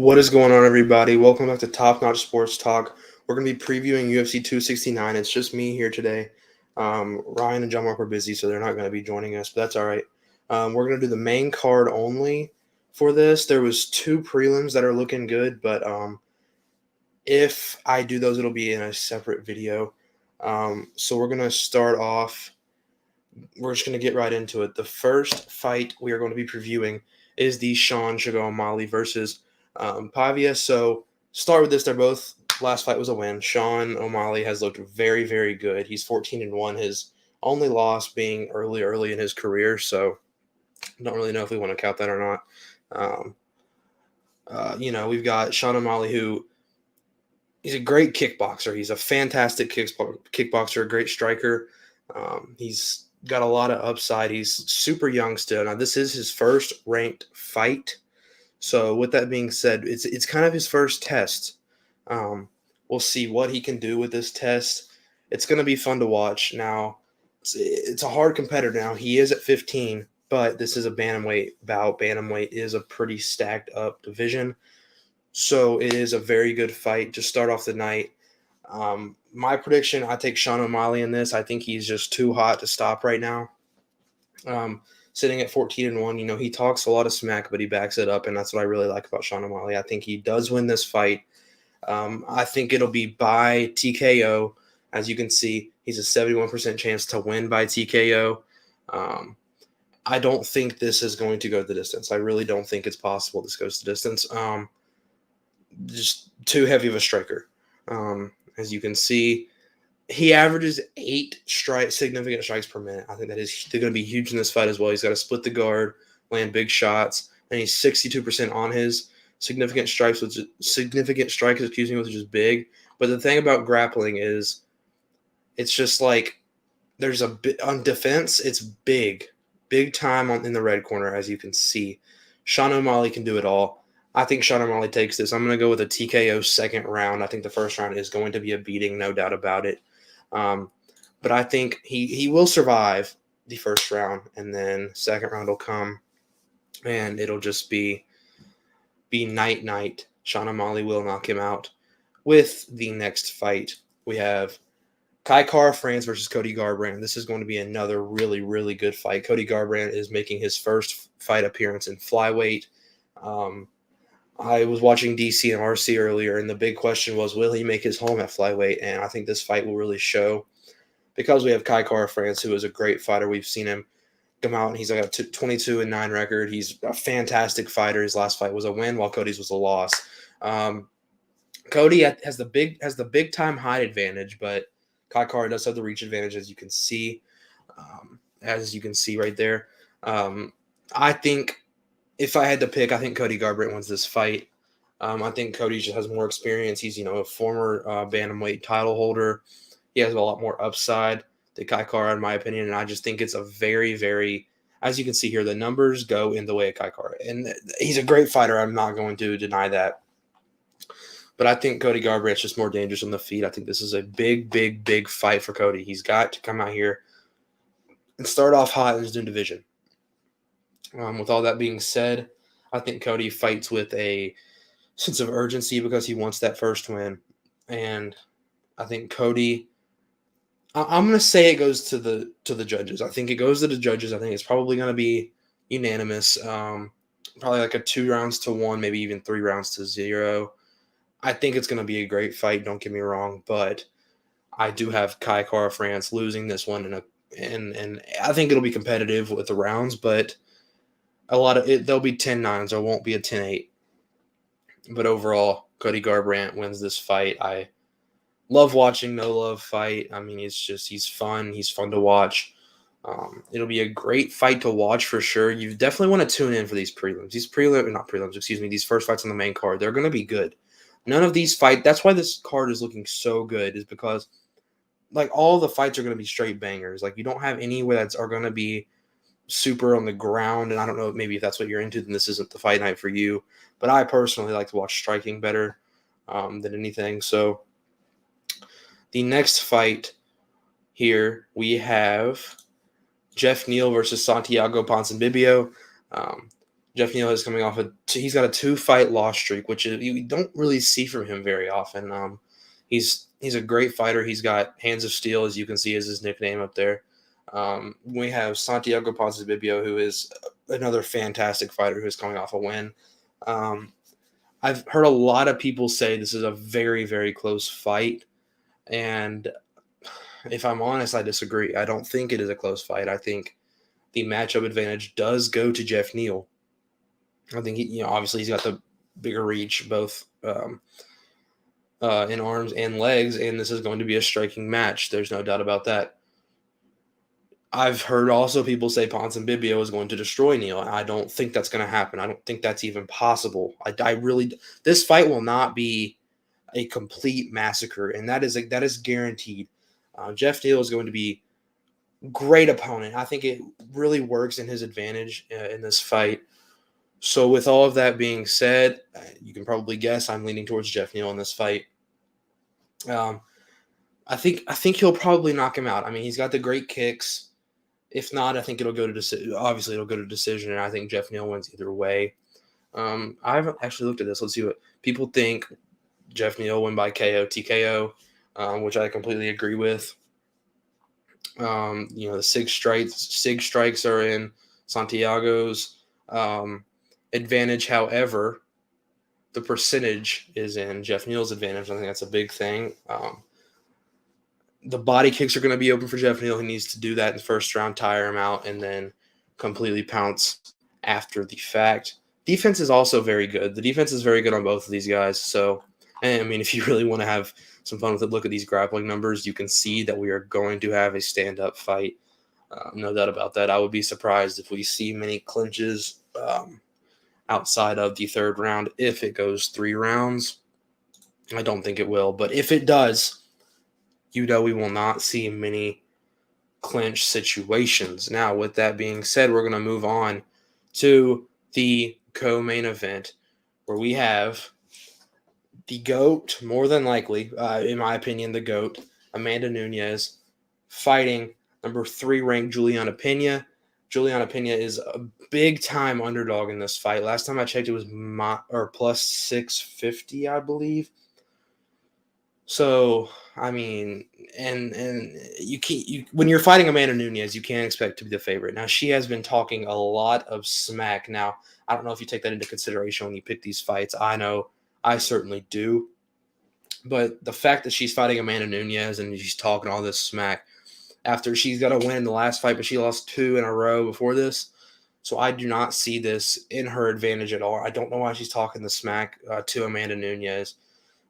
What is going on, everybody? Welcome back to Top Notch Sports Talk. We're going to be previewing UFC 269. It's just me here today. Ryan and John Mark are busy, so they're not going to be joining us, but that's all right. We're going to do the main card only for this. There was two prelims that are looking good, but if I do those, it'll be in a separate video. So we're going to start off. We're just going to get right into it. The first fight we are going to be previewing is the Sean Sugar O'Malley versus Pavia. So start with this. They're both last fight was a win. Sean O'Malley has looked very, very good. He's 14-1. His only loss being early in his career. So I don't really know if we want to count that or not. We've got Sean O'Malley, who he's a great kickboxer. He's a fantastic kickboxer, a great striker. He's got a lot of upside. He's super young still. Now, this is his first ranked fight. So with that being said, it's kind of his first test. We'll see what he can do with this test. It's going to be fun to watch. Now, it's a hard competitor now. He is at 15, but this is a bantamweight bout. Bantamweight is a pretty stacked up division. So it is a very good fight to start off the night. My prediction, I take Sean O'Malley in this. I think he's just too hot to stop right now. Sitting at 14-1, he talks a lot of smack, but he backs it up, and that's what I really like about Sean O'Malley. I think he does win this fight. I think it'll be by TKO. As you can see, he's a 71% chance to win by TKO. I don't think this is going to go the distance. I really don't think it's possible this goes the distance. Just too heavy of a striker. As you can see, he averages 8 significant strikes per minute. I think that is going to be huge in this fight as well. He's got to split the guard, land big shots, and he's 62% on his significant strikes, which is big. But the thing about grappling is, it's just like there's a bit on defense. It's big time in the red corner, as you can see. Sean O'Malley can do it all. I think Sean O'Malley takes this. I'm going to go with a TKO second round. I think the first round is going to be a beating, no doubt about it. But I think he will survive the first round, and then second round will come, and it'll just be night. Sean O'Malley will knock him out. With the next fight, we have Kai Kara-France versus Cody Garbrandt. This is going to be another really, really good fight. Cody Garbrandt is making his first fight appearance in flyweight. I was watching DC and RC earlier, and the big question was, will he make his home at flyweight? And I think this fight will really show, because we have Kai Kara-France, who is a great fighter. We've seen him come out, and he's got a 22-9 record. He's a fantastic fighter. His last fight was a win, while Cody's was a loss. Cody has the big time height advantage, but Kai Kara does have the reach advantage, as you can see. Right there. I think, if I had to pick, I think Cody Garbrandt wins this fight. I think Cody just has more experience. He's, a former bantamweight title holder. He has a lot more upside than Kai Kara, in my opinion, and I just think it's a very, very, as you can see here, the numbers go in the way of Kai Kara. And he's a great fighter. I'm not going to deny that. But I think Cody Garbrandt's just more dangerous on the feet. I think this is a big, big, big fight for Cody. He's got to come out here and start off hot in his new division. With all that being said, I think Cody fights with a sense of urgency because he wants that first win. And I think Cody, I'm going to say it goes to the judges. I think it goes to the judges. I think it's probably going to be unanimous. Probably like a 2-1, maybe even 3-0. I think it's going to be a great fight, don't get me wrong, but I do have Kai Kara-France losing this one, and I think it'll be competitive with the rounds, but a lot of it, there'll be 10-9s. There won't be a 10-8. But overall, Cody Garbrandt wins this fight. I love watching No Love fight. I mean, he's fun. He's fun to watch. It'll be a great fight to watch for sure. You definitely want to tune in for these prelims. These first fights on the main card. They're going to be good. None of these fights, that's why this card is looking so good, is because all the fights are going to be straight bangers. You don't have any where are going to be super on the ground, and I don't know, maybe if that's what you're into, then this isn't the fight night for you. But I personally like to watch striking better than anything. So the next fight here, we have Jeff Neal versus Santiago Ponzinibbio. Jeff Neal is coming off he's got a 2-fight loss streak, which you don't really see from him very often. He's a great fighter. He's got hands of steel, as you can see, is his nickname up there. We have Santiago Ponzinibbio, who is another fantastic fighter who is coming off a win. I've heard a lot of people say this is a very, very close fight, and if I'm honest, I disagree. I don't think it is a close fight. I think the matchup advantage does go to Jeff Neal. I think obviously he's got the bigger reach, both in arms and legs, and this is going to be a striking match. There's no doubt about that. I've heard also people say Ponzinibbio is going to destroy Neal, and I don't think that's going to happen. I don't think that's even possible. This fight will not be a complete massacre, and that is guaranteed. Jeff Neal is going to be a great opponent. I think it really works in his advantage in this fight. So with all of that being said, you can probably guess I'm leaning towards Jeff Neal in this fight. I think he'll probably knock him out. I mean, he's got the great kicks. If not, I think it'll go to decision. Obviously, it'll go to decision, and I think Jeff Neal wins either way. I haven't actually looked at this. Let's see what people think. Jeff Neal win by KO, TKO, which I completely agree with. The SIG strikes are in Santiago's advantage. However, the percentage is in Jeff Neal's advantage. I think that's a big thing. The body kicks are going to be open for Jeff Neal. He needs to do that in the first round, tire him out, and then completely pounce after the fact. Defense is also very good. The defense is very good on both of these guys. So, I mean, if you really want to have some fun with it, look at these grappling numbers. You can see that we are going to have a stand-up fight. No doubt about that. I would be surprised if we see many clinches outside of the third round if it goes 3 rounds. I don't think it will, but if it does, we will not see many clinch situations. Now, with that being said, we're going to move on to the co-main event where we have the GOAT, more than likely, in my opinion, the GOAT, Amanda Nunes, fighting number 3 ranked Juliana Pena. Juliana Pena is a big-time underdog in this fight. Last time I checked, it was plus 650, I believe. So, I mean, and when you're fighting Amanda Nunes, you can't expect to be the favorite. Now, she has been talking a lot of smack. Now, I don't know if you take that into consideration when you pick these fights. I know I certainly do. But the fact that she's fighting Amanda Nunes and she's talking all this smack after she's got a win in the last fight, but she lost 2 in a row before this. So I do not see this in her advantage at all. I don't know why she's talking the smack to Amanda Nunes.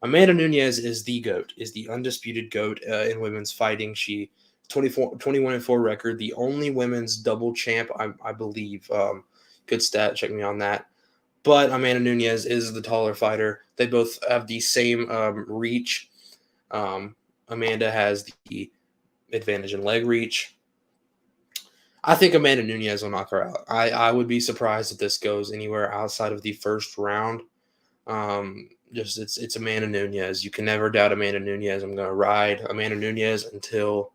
Amanda Nunes is the GOAT, is the undisputed GOAT in women's fighting. She 21-4 record, the only women's double champ, I believe. Good stat, check me on that. But Amanda Nunes is the taller fighter. They both have the same reach. Amanda has the advantage in leg reach. I think Amanda Nunes will knock her out. I would be surprised if this goes anywhere outside of the first round. It's Amanda Nunes. You can never doubt Amanda Nunes. I'm going to ride Amanda Nunes until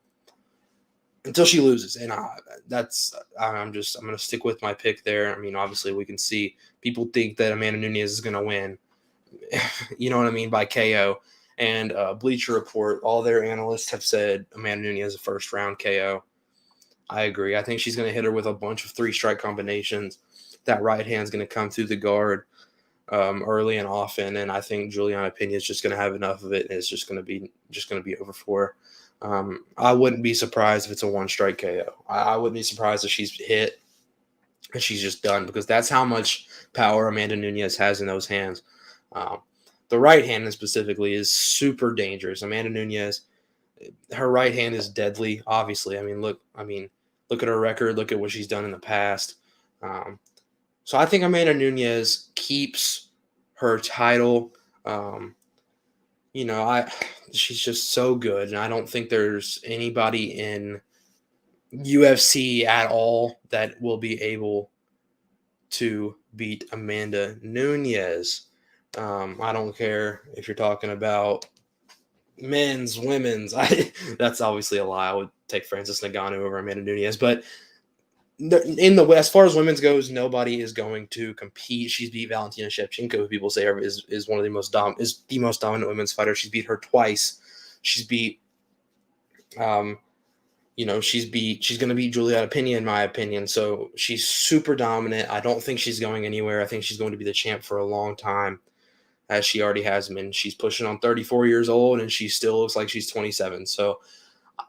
she loses, and I'm going to stick with my pick there. I mean, obviously we can see people think that Amanda Nunes is going to win. You know what I mean, by KO. And Bleacher Report, all their analysts have said Amanda Nunes a first round KO. I agree. I think she's going to hit her with a bunch of 3-strike combinations. That right hand's going to come through the guard early and often, and I think Juliana Pena is just going to have enough of it, and it's just going to be over for her. I wouldn't be surprised if it's a 1-strike KO. I wouldn't be surprised if she's hit and she's just done, because that's how much power Amanda Nunes has in those hands. The right hand specifically is super dangerous. Amanda Nunes, her right hand is deadly. Obviously, look at her record. Look at what she's done in the past. So I think Amanda Nunes keeps her title. She's just so good, and I don't think there's anybody in UFC at all that will be able to beat Amanda Nunes. I don't care if you're talking about men's, women's. That's obviously a lie. I would take Francis Ngannou over Amanda Nunes, but as far as women's goes, nobody is going to compete. She's beat Valentina Shevchenko, who people say is one of the most dominant women's fighter. She's beat her twice. She's beat, she's going to beat Juliana Pena, in my opinion. So she's super dominant. I don't think she's going anywhere. I think she's going to be the champ for a long time, as she already has been. She's pushing on 34 years old, and she still looks like she's 27. So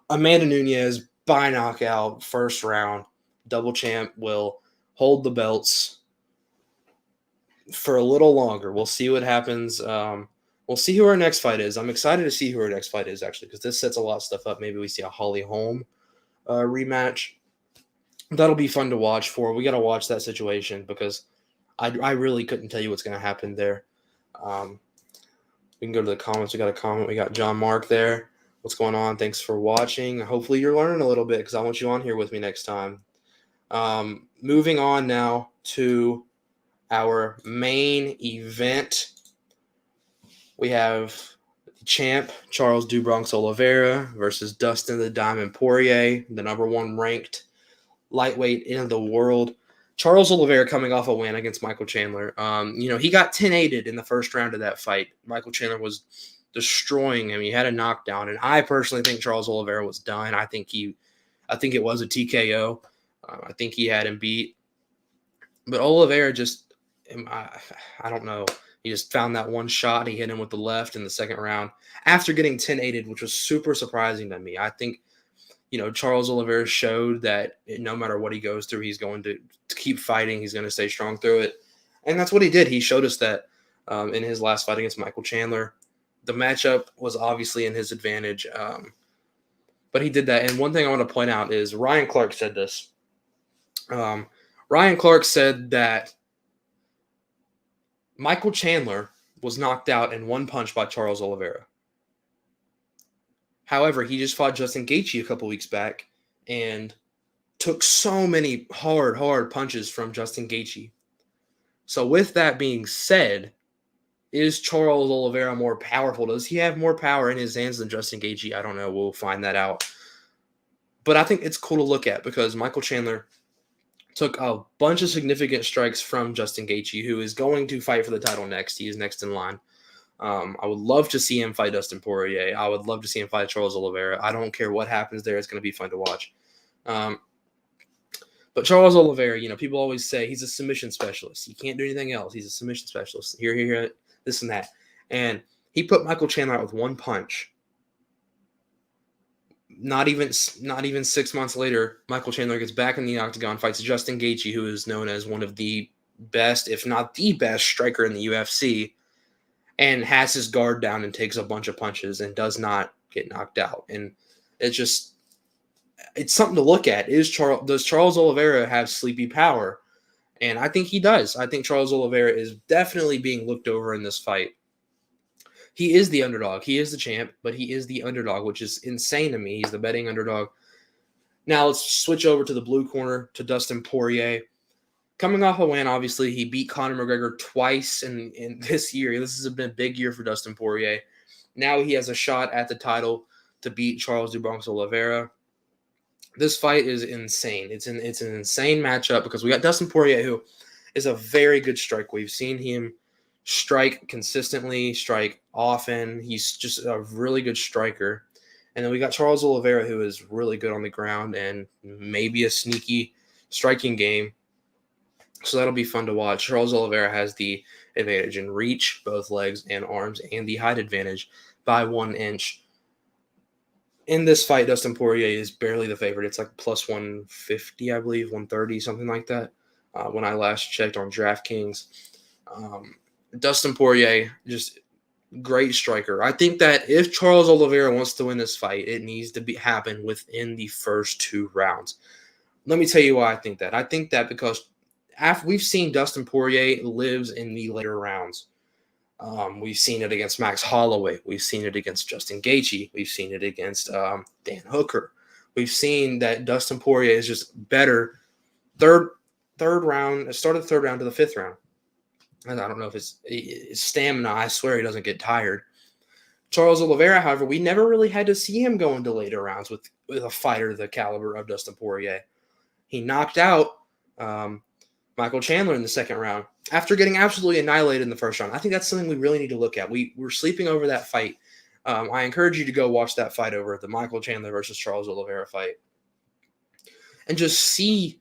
Amanda Nunes, by knockout, first round, double champ, will hold the belts for a little longer. We'll see what happens. We'll see who her next fight is. I'm excited to see who her next fight is, actually, because this sets a lot of stuff up. Maybe we see a Holly Holm rematch. That'll be fun to watch for. We got to watch that situation because I really couldn't tell you what's going to happen there. We can go to the comments. We got a comment. We got John Mark there. What's going on? Thanks for watching. Hopefully you're learning a little bit because I want you on here with me next time. Moving on now to our main event. We have champ Charles "Do Bronx" Oliveira versus Dustin the Diamond Poirier, the number 1 ranked lightweight in the world. Charles Oliveira coming off a win against Michael Chandler. He got 10-8'd in the first round of that fight. Michael Chandler was destroying him. He had a knockdown, and I personally think Charles Oliveira was done. I think it was a TKO. I think he had him beat. But Oliveira just, I don't know. He just found that one shot. He hit him with the left in the second round after getting 10-8'd, which was super surprising to me. I think, Charles Oliveira showed that no matter what he goes through, he's going to keep fighting. He's going to stay strong through it. And that's what he did. He showed us that in his last fight against Michael Chandler. The matchup was obviously in his advantage, but he did that. And one thing I want to point out is Ryan Clark said this. Ryan Clark said that Michael Chandler was knocked out in one punch by Charles Oliveira. However, he just fought Justin Gaethje a couple weeks back and took so many hard punches from Justin Gaethje. So with that being said, is Charles Oliveira more powerful? Does he have more power in his hands than Justin Gaethje? I don't know. We'll find that out. But I think it's cool to look at because Michael Chandler took a bunch of significant strikes from Justin Gaethje, who is going to fight for the title next. He is next in line. I would love to see him fight Dustin Poirier. I would love to see him fight Charles Oliveira. I don't care what happens there. It's going to be fun to watch. But Charles Oliveira, people always say he's a submission specialist. He can't do anything else. He's a submission specialist. Here, this and that. And he put Michael Chandler out with one punch. Not even 6 months later, Michael Chandler gets back in the octagon, fights Justin Gaethje, who is known as one of the best, if not the best, striker in the UFC, and has his guard down and takes a bunch of punches and does not get knocked out. And it's something to look at. Does Charles Oliveira have sleepy power? And I think he does. I think Charles Oliveira is definitely being looked over in this fight. He is the underdog. He is the champ, but he is the underdog, which is insane to me. He's the betting underdog. Now let's switch over to the blue corner, to Dustin Poirier. Coming off a win, obviously, he beat Conor McGregor twice in this year. This has been a big year for Dustin Poirier. Now he has a shot at the title to beat Charles "Do Bronx" Oliveira. This fight is insane. It's an insane matchup because we got Dustin Poirier, who is a very good striker. We've seen him strike consistently, strike often. He's just a really good striker. And then we got Charles Oliveira, who is really good on the ground and maybe a sneaky striking game. So that'll be fun to watch. Charles Oliveira has the advantage in reach, both legs and arms, and the height advantage by 1 inch. In this fight, Dustin Poirier is barely the favorite. It's like plus 150, I believe, 130, something like that, when I last checked on DraftKings. Dustin Poirier, just great striker. I think that if Charles Oliveira wants to win this fight, it needs to happen within the first 2 rounds. Let me tell you why I think that. I think that because we've seen Dustin Poirier lives in the later rounds. We've seen it against Max Holloway. We've seen it against Justin Gaethje. We've seen it against Dan Hooker. We've seen that Dustin Poirier is just better third round, start of the third round to the 5th round. And I don't know if it's stamina. I swear he doesn't get tired. Charles Oliveira, however, we never really had to see him go into later rounds with a fighter the caliber of Dustin Poirier. He knocked out Michael Chandler in the second round after getting absolutely annihilated in the first round. I think that's something we really need to look at. We're sleeping over that fight. I encourage you to go watch that fight over, the Michael Chandler versus Charles Oliveira fight, and just see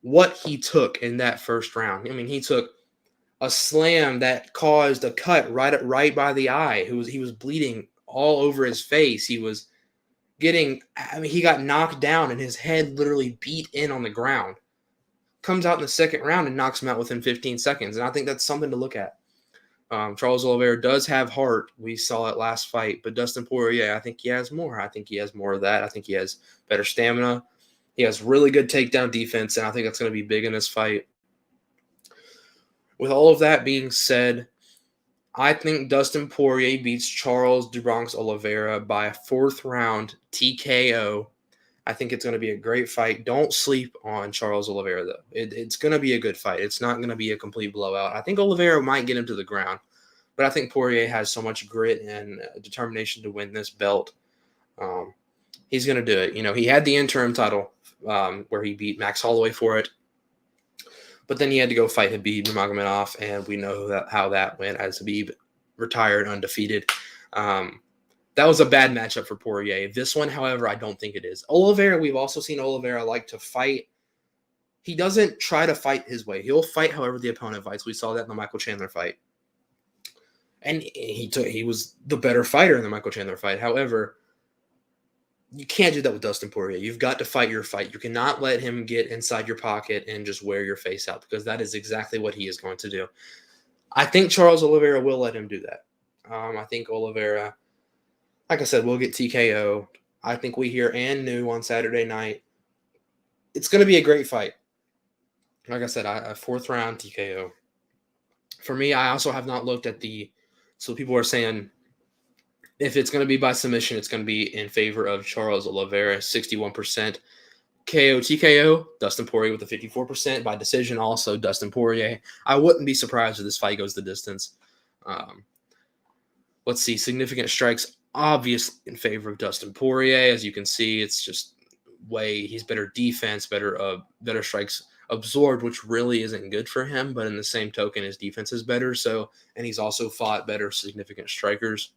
what he took in that first round. I mean, he took a slam that caused a cut right by the eye. He was bleeding all over his face. He got knocked down and his head literally beat in on the ground. Comes out in the second round and knocks him out within 15 seconds. And I think that's something to look at. Charles Oliveira does have heart. We saw it last fight. But Dustin Poirier, I think he has more. I think he has more of that. I think he has better stamina. He has really good takedown defense, and I think that's going to be big in this fight. With all of that being said, I think Dustin Poirier beats Charles do Bronx Oliveira by a 4th round TKO. I think it's going to be a great fight. Don't sleep on Charles Oliveira, though. It's going to be a good fight. It's not going to be a complete blowout. I think Oliveira might get him to the ground, but I think Poirier has so much grit and determination to win this belt. He's going to do it. You know, he had the interim title where he beat Max Holloway for it, but then he had to go fight Khabib Nurmagomedov, and we know how that went as Khabib retired undefeated. That was a bad matchup for Poirier. This one, however, I don't think it is. Oliveira, we've also seen Oliveira like to fight. He doesn't try to fight his way. He'll fight however the opponent fights. We saw that in the Michael Chandler fight. And he was the better fighter in the Michael Chandler fight. However, you can't do that with Dustin Poirier. You've got to fight your fight. You cannot let him get inside your pocket and just wear your face out, because that is exactly what he is going to do. I think Charles Oliveira will let him do that. I think Oliveira, like I said, will get TKO. I think we hear and new on Saturday night. It's going to be a great fight. Like I said, a 4th round TKO. For me, I also have not looked at so people are saying if it's going to be by submission, it's going to be in favor of Charles Oliveira, 61%. KO, TKO, Dustin Poirier with a 54%. By decision, also Dustin Poirier. I wouldn't be surprised if this fight goes the distance. Let's see, significant strikes, obviously in favor of Dustin Poirier. As you can see, it's just he's better defense, better strikes absorbed, which really isn't good for him. But in the same token, his defense is better. And he's also fought better significant strikers.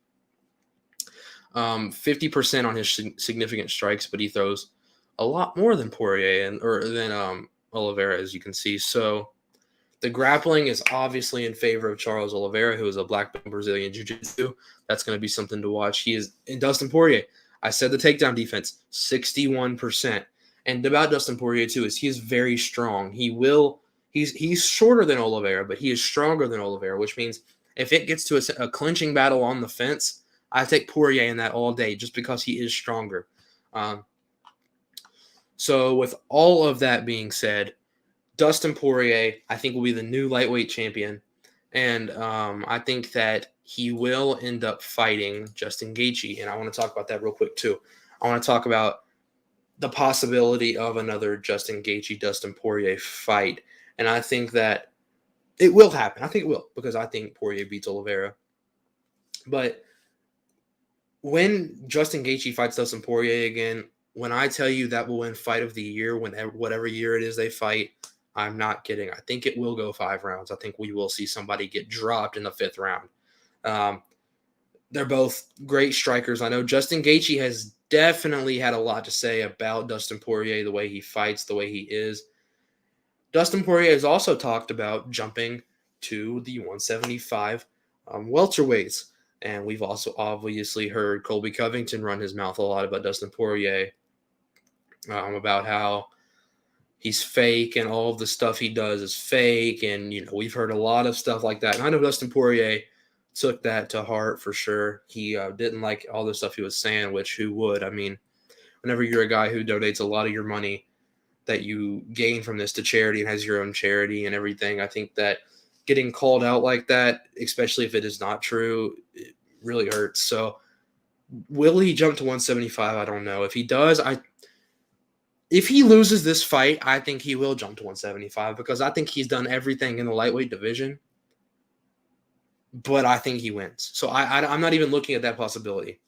50% on his significant strikes, but he throws a lot more than Poirier than Oliveira, as you can see. So the grappling is obviously in favor of Charles Oliveira, who is a black belt in Brazilian Jiu-Jitsu. That's going to be something to watch. He is in Dustin Poirier. I said the takedown defense, 61%. And about Dustin Poirier too is he is very strong. He's shorter than Oliveira, but he is stronger than Oliveira, which means if it gets to a clinching battle on the fence, I take Poirier in that all day just because he is stronger. So with all of that being said, Dustin Poirier, I think, will be the new lightweight champion. And I think that he will end up fighting Justin Gaethje. And I want to talk about that real quick, too. I want to talk about the possibility of another Justin Gaethje-Dustin Poirier fight. And I think that it will happen. I think it will, because I think Poirier beats Oliveira. But when Justin Gaethje fights Dustin Poirier again, when I tell you that will win fight of the year, whatever year it is they fight, I'm not kidding. I think it will go 5 rounds. I think we will see somebody get dropped in the 5th round. They're both great strikers. I know Justin Gaethje has definitely had a lot to say about Dustin Poirier, the way he fights, the way he is. Dustin Poirier has also talked about jumping to the 175 welterweights. And we've also obviously heard Colby Covington run his mouth a lot about Dustin Poirier, about how he's fake and all of the stuff he does is fake. And, we've heard a lot of stuff like that. And I know Dustin Poirier took that to heart for sure. He didn't like all the stuff he was saying, which who would? I mean, whenever you're a guy who donates a lot of your money that you gain from this to charity and has your own charity and everything, I think that getting called out like that, especially if it is not true, it really hurts. So will he jump to 175? I don't know. If he does, if he loses this fight, I think he will jump to 175 because I think he's done everything in the lightweight division, but I think he wins. So I'm not even looking at that possibility,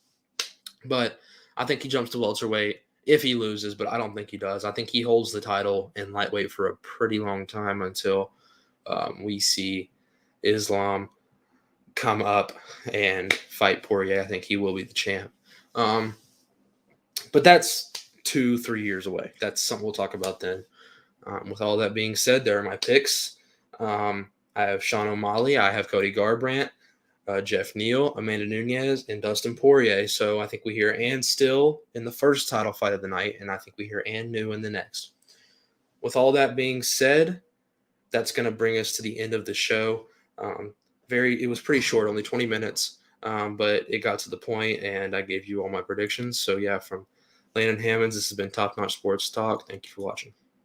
but I think he jumps to welterweight. if he loses, but I don't think he does. I think he holds the title in lightweight for a pretty long time until we see Islam come up and fight Poirier. I think he will be the champ. But that's 2-3 years away. That's something we'll talk about then. With all that being said, there are my picks. I have Sean O'Malley. I have Cody Garbrandt, Jeff Neal, Amanda Nunes, and Dustin Poirier. So I think we hear Ann Still in the first title fight of the night, and I think we hear Ann New in the next. With all that being said, that's going to bring us to the end of the show. It was pretty short, only 20 minutes, but it got to the point, and I gave you all my predictions. So yeah, from Landon Hammons, this has been Top Notch Sports Talk. Thank you for watching.